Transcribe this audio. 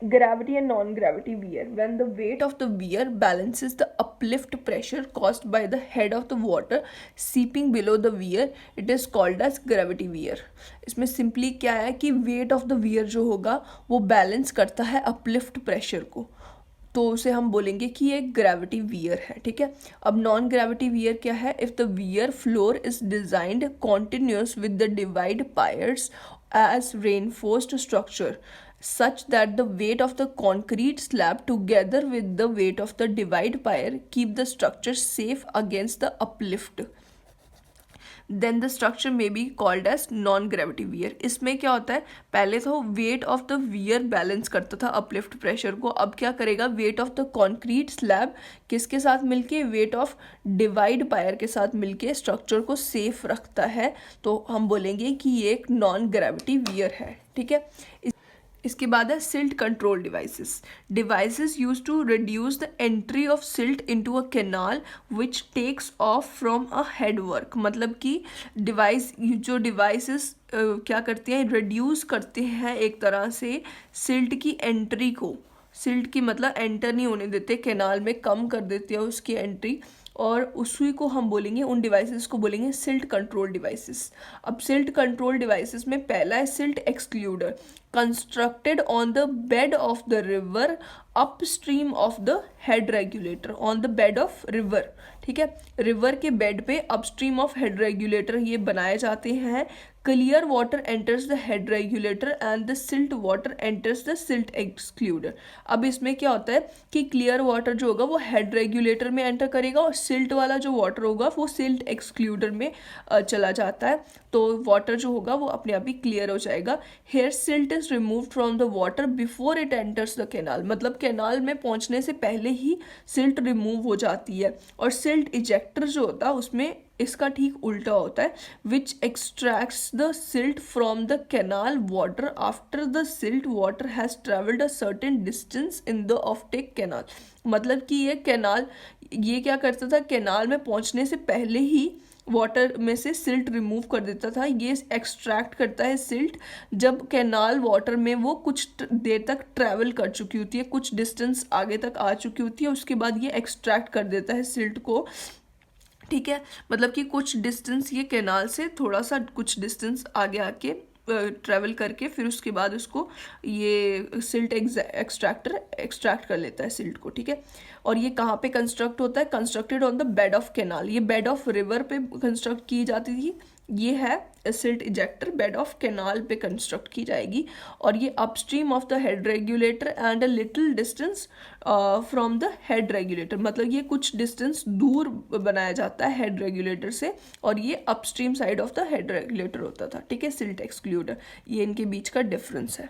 gravity and non-gravity wear. When the weight of the wear balances the uplift pressure caused by the head of the water seeping below the wear, it is called as gravity wear. इसमें simply क्या है कि weight of the wear जो होगा वो balance करता है uplift pressure को, तो उसे हम बोलेंगे कि ये ग्रेविटी वियर है. ठीक है. अब नॉन ग्रेविटी वियर क्या है? If the wear floor is designed continuous with the divide pierce as reinforced structure such that the weight of the concrete slab together with the weight of the divide pier keep the structure safe against the uplift, then the structure may be called as non gravity wear. इसमें क्या होता है, पहले तो weight of the wear balance करता था uplift pressure को, अब क्या करेगा, weight of the concrete slab किसके साथ मिलके, weight of divide pier के साथ मिलके स्ट्रक्चर को सेफ रखता है, तो हम बोलेंगे कि ये एक नॉन ग्रेविटी वियर है. ठीक है. इसके बाद है silt control devices use to reduce the entry of silt into a canal which takes off from a head work. मतलब कि डिवाइसेस क्या करते हैं, रिड्यूस करते हैं एक तरह से सिल्ट की एंट्री को. सिल्ट की मतलब एंटर नहीं होने देते कैनाल में, कम कर देते हैं उसकी एंट्री, और उसी को हम बोलेंगे, उन डिवाइसेस को बोलेंगे सिल्ट कंट्रोल डिवाइसेस. अब सिल्ट कंट्रोल डिवाइसेस में पहला है silt excluder, constructed on the bed of the river upstream of the head regulator. On the bed of river. ठीक है. रिवर के बेड पे अपस्ट्रीम ऑफ हेड रेगुलेटर ये बनाए जाते हैं. Clear water enters the head regulator and the silt water enters the silt excluder. अब इसमें क्या होता है कि क्लियर वाटर जो होगा वो हेड रेगुलेटर में एंटर करेगा और सिल्ट वाला जो वाटर होगा वो सिल्ट एक्सक्लूडर में चला जाता है, तो वाटर जो होगा वो अपने आप ही क्लियर हो जाएगा. Here silt is removed from the water before it enters the canal. मतलब कैनाल में पहुंचने से पहले ही सिल्ट रिमूव हो जाती है. और सिल्ट इजेक्टर जो होता है उसमें इसका ठीक उल्टा होता है, which extracts the silt from the canal water after the silt water has travelled a certain distance in the offtake canal. मतलब कि ये कैनाल ये क्या करता था, कैनाल में पहुंचने से पहले ही वाटर में से सिल्ट रिमूव कर देता था. ये एक्सट्रैक्ट करता है सिल्ट जब कैनाल वाटर में वो कुछ देर तक ट्रैवल कर चुकी होती है, कुछ डिस्टेंस आगे तक आ चुकी होती है, उसके बाद ये एक्सट्रैक्ट कर देता है सिल्ट को. ठीक है. मतलब कि कुछ डिस्टेंस ये कैनाल से थोड़ा सा कुछ डिस्टेंस आगे आके ट्रैवल करके फिर उसके बाद उसको ये सिल्ट एक्सट्रैक्ट कर लेता है सिल्ट को. ठीक है. और ये कहाँ पे कंस्ट्रक्ट होता है, constructed on the bed of canal. ये बेड ऑफ रिवर पे कंस्ट्रक्ट की जाती थी. ये है silt ejector, bed of canal पे कंस्ट्रक्ट की जाएगी. और ये upstream of the head regulator and a little distance from the head regulator. मतलब ये कुछ डिस्टेंस दूर बनाया जाता है हेड रेगुलेटर से, और ये upstream side of the head regulator होता था. ठीक है. सिल्ट एक्सक्लूडर, ये इनके बीच का डिफरेंस है.